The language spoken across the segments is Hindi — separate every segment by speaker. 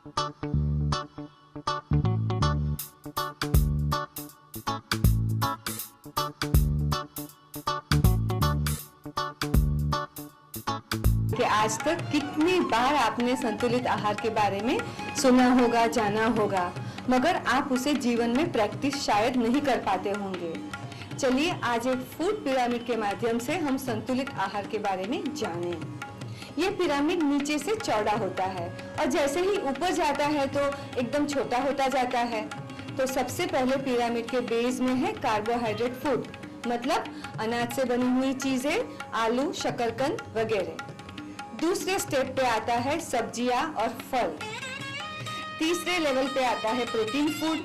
Speaker 1: कि आज तक कितनी बार आपने संतुलित आहार के बारे में सुना होगा, जाना होगा, मगर आप उसे जीवन में प्रैक्टिस शायद नहीं कर पाते होंगे। चलिए आज एक फूड पिरामिड के माध्यम से हम संतुलित आहार के बारे में जानें। ये पिरामिड नीचे से चौड़ा होता है और जैसे ही ऊपर जाता है तो एकदम छोटा होता जाता है। तो सबसे पहले पिरामिड के बेस में है कार्बोहाइड्रेट फूड, मतलब अनाज से बनी हुई चीजें, आलू, शकरकंद वगैरह। दूसरे स्टेप पे आता है सब्जियां और फल। तीसरे लेवल पे आता है प्रोटीन फूड।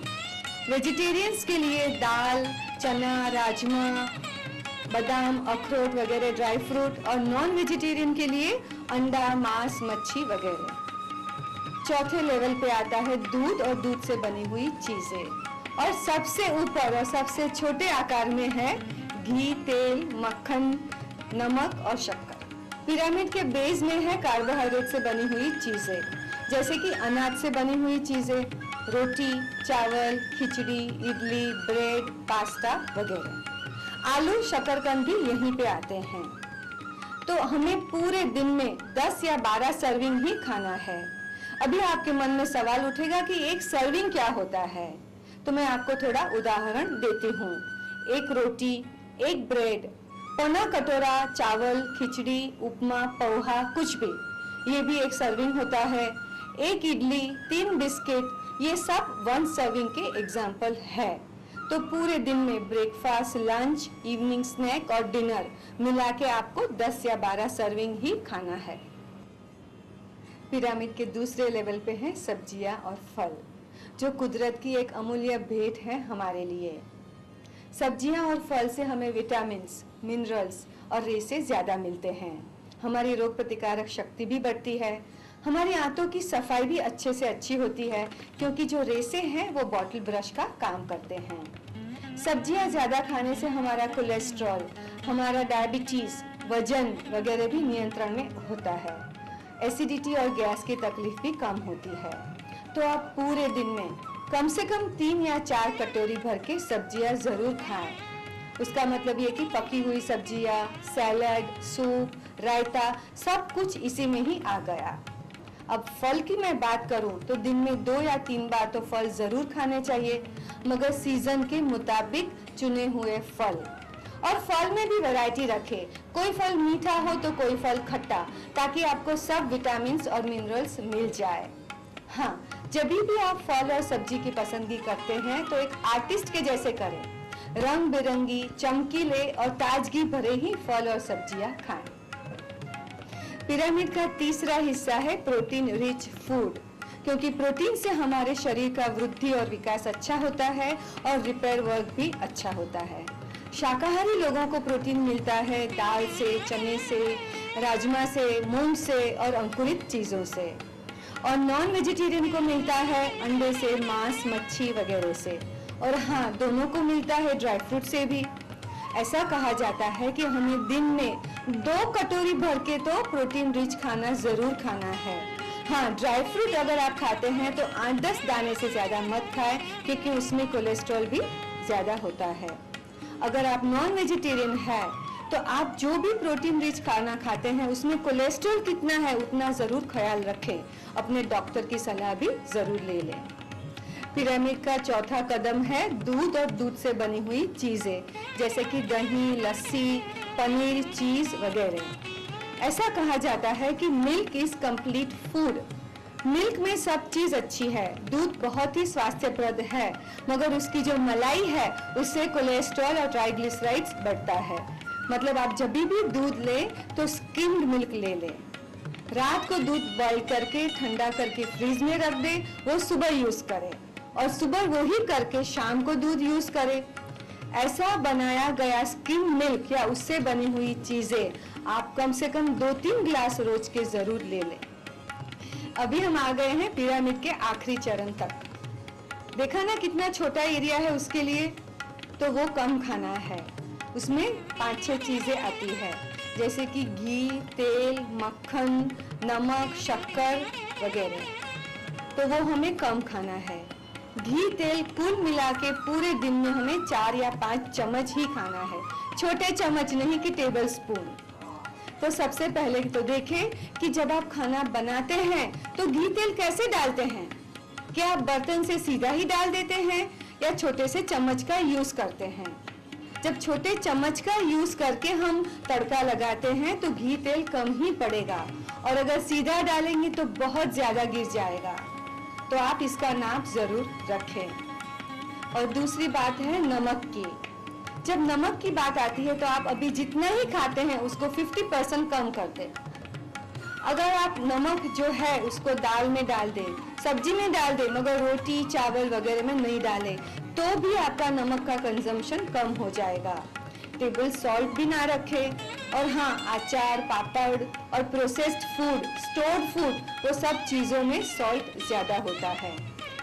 Speaker 1: वेजिटेरियंस के लिए दाल, चना, राजमा, बादाम, अखरोट वगैरह ड्राई फ्रूट, और नॉन वेजिटेरियन के लिए अंडा, मांस, मच्छी वगैरह। चौथे लेवल पे आता है दूध और दूध से बनी हुई चीजें, और सबसे ऊपर और सबसे छोटे आकार में है घी, तेल, मक्खन, नमक और शक्कर। पिरामिड के बेस में है कार्बोहाइड्रेट से बनी हुई चीजें, जैसे कि अनाज से बनी हुई चीजें, रोटी, चावल, खिचड़ी, इडली, ब्रेड, पास्ता वगैरह। आलू, शकरकंद भी यहीं पे आते हैं। तो हमें पूरे दिन में 10 या 12 सर्विंग ही खाना है। अभी आपके मन में सवाल उठेगा कि एक सर्विंग क्या होता है, तो मैं आपको थोड़ा उदाहरण देती हूँ। एक रोटी, एक ब्रेड, पौना कटोरा चावल, खिचड़ी, उपमा, पोहा, कुछ भी, ये भी एक सर्विंग होता है। एक इडली, 3 बिस्किट, ये सब 1 सर्विंग के एग्जाम्पल है। तो पूरे दिन में ब्रेकफास्ट, लंच, इवनिंग स्नैक और डिनर मिला के आपको 10 या 12 सर्विंग ही खाना है। पिरामिड के दूसरे लेवल पे है सब्जियां और फल, जो कुदरत की एक अमूल्य भेंट है हमारे लिए। सब्जियां और फल से हमें विटामिन्स, मिनरल्स और रेसे ज़्यादा मिलते हैं। हमारी रोग प्रतिकारक शक्ति भी बढ़ती है। हमारी आंतों की सफाई भी अच्छे से अच्छी होती है, क्योंकि जो रेसे हैं वो बॉटल ब्रश का काम करते हैं। सब्जियां ज़्यादा खाने से हमारा कोलेस्ट्रॉल, हमारा डायबिटीज़, वजन वगैरह भी नियंत्रण में होता है। एसिडिटी और गैस की तकलीफ भी कम होती है। तो आप पूरे दिन में कम से कम 3 या 4 कटोरी भर के सब्जियां जरूर खाएं। उसका मतलब ये कि पकी हुई सब्जियां, सैलड, सूप, रायता, सब कुछ इसी में ही आ गया। अब फल की मैं बात करूं तो दिन में 2 या 3 बार तो फल जरूर खाने चाहिए, मगर सीजन के मुताबिक चुने हुए फल। और फल में भी वैरायटी रखें, कोई फल मीठा हो तो कोई फल खट्टा, ताकि आपको सब विटामिन्स और मिनरल्स मिल जाए। हाँ, जब भी आप फल और सब्जी की पसंदगी करते हैं तो एक आर्टिस्ट के जैसे करें। रंग बिरंगी, चमकीले और ताजगी भरे ही फल और सब्जियां खाएं। पिरामिड का तीसरा हिस्सा है प्रोटीन रिच फूड, क्योंकि प्रोटीन से हमारे शरीर का वृद्धि और विकास अच्छा होता है और रिपेयर वर्क भी अच्छा होता है। शाकाहारी लोगों को प्रोटीन मिलता है दाल से, चने से, राजमा से, मूंग से और अंकुरित चीजों से। और नॉन वेजिटेरियन को मिलता है अंडे से, मांस, मच्छी वगैरह से। और हाँ, दोनों को मिलता है ड्राई फ्रूट से भी। ऐसा कहा जाता है कि हमें दिन में 2 कटोरी भर के तो प्रोटीन रिच खाना जरूर खाना है। हाँ, ड्राई फ्रूट अगर आप खाते हैं तो 8-10 दाने से ज्यादा मत खाएं, क्योंकि उसमें कोलेस्ट्रॉल भी ज्यादा होता है। अगर आप नॉन वेजिटेरियन है तो आप जो भी प्रोटीन रिच खाना खाते हैं उसमें कोलेस्ट्रॉल कितना है उतना जरूर ख्याल रखें। अपने डॉक्टर की सलाह भी जरूर ले लें। पिरामिड का चौथा कदम है दूध और दूध से बनी हुई चीजें, जैसे कि दही, लस्सी, पनीर, चीज वगैरह। ऐसा कहा जाता है कि milk is complete food. Milk में सब चीज अच्छी है, दूध बहुत ही स्वास्थ्यप्रद है, मगर उसकी जो मलाई है उससे कोलेस्ट्रॉल और ट्राइग्लिसराइड्स बढ़ता है। मतलब आप जब भी दूध लें तो स्किम्ड मिल्क ले लें। रात को दूध बॉईल करके ठंडा करके फ्रीज में रख दें, वो सुबह यूज करें, और सुबह वही करके शाम को दूध यूज करें। ऐसा बनाया गया स्किम मिल्क या उससे बनी हुई चीजें आप कम से कम 2-3 ग्लास रोज के जरूर ले लें। अभी हम आ गए हैं पिरामिड के आखिरी चरण तक। देखा ना कितना छोटा एरिया है उसके लिए, तो वो कम खाना है। उसमें 5-6 चीजें आती है, जैसे कि घी, तेल, मक्खन, नमक, शक्कर वगैरह। तो वो हमें कम खाना है। घी तेल कुल मिला के पूरे दिन में हमें 4 या 5 चम्मच ही खाना है, छोटे चम्मच नहीं कि टेबल स्पून। तो सबसे पहले तो देखें कि जब आप खाना बनाते हैं तो घी तेल कैसे डालते हैं। क्या आप बर्तन से सीधा ही डाल देते हैं या छोटे से चम्मच का यूज करते हैं। जब छोटे चम्मच का यूज करके हम तड़का लगाते हैं तो घी तेल कम ही पड़ेगा, और अगर सीधा डालेंगे तो बहुत ज्यादा गिर जाएगा। तो आप इसका नाप जरूर रखें। और दूसरी बात है नमक की। जब नमक की बात आती है तो आप अभी जितना ही खाते हैं उसको 50% कम कर दें। अगर आप नमक जो है उसको दाल में डाल दें, सब्जी में डाल दें, मगर रोटी चावल वगैरह में नहीं डालें, तो भी आपका नमक का कंजम्पशन कम हो जाएगा। टेबल सॉल्ट भी ना रखें। और हाँ, अचार, पापड़ और प्रोसेस्ड फूड, स्टोर्ड फूड, वो सब चीज़ों में सॉल्ट ज़्यादा होता है।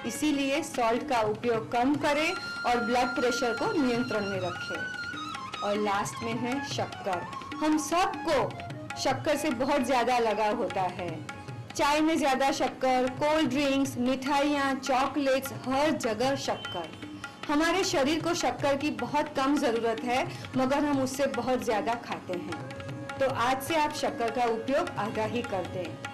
Speaker 1: इसीलिए सॉल्ट का उपयोग कम करें और ब्लड प्रेशर को नियंत्रण में रखें। और लास्ट में है शक्कर। हम सबको शक्कर से बहुत ज़्यादा लगाव होता है। चाय में ज़्यादा शक्कर, कोल्ड ड्रिंक्स, मिठाइयाँ, चॉकलेट्स, हर जगह शक्कर। हमारे शरीर को शक्कर की बहुत कम ज़रूरत है, मगर हम उससे बहुत ज़्यादा खाते हैं। तो आज से आप शक्कर का उपयोग आगाही कर दें।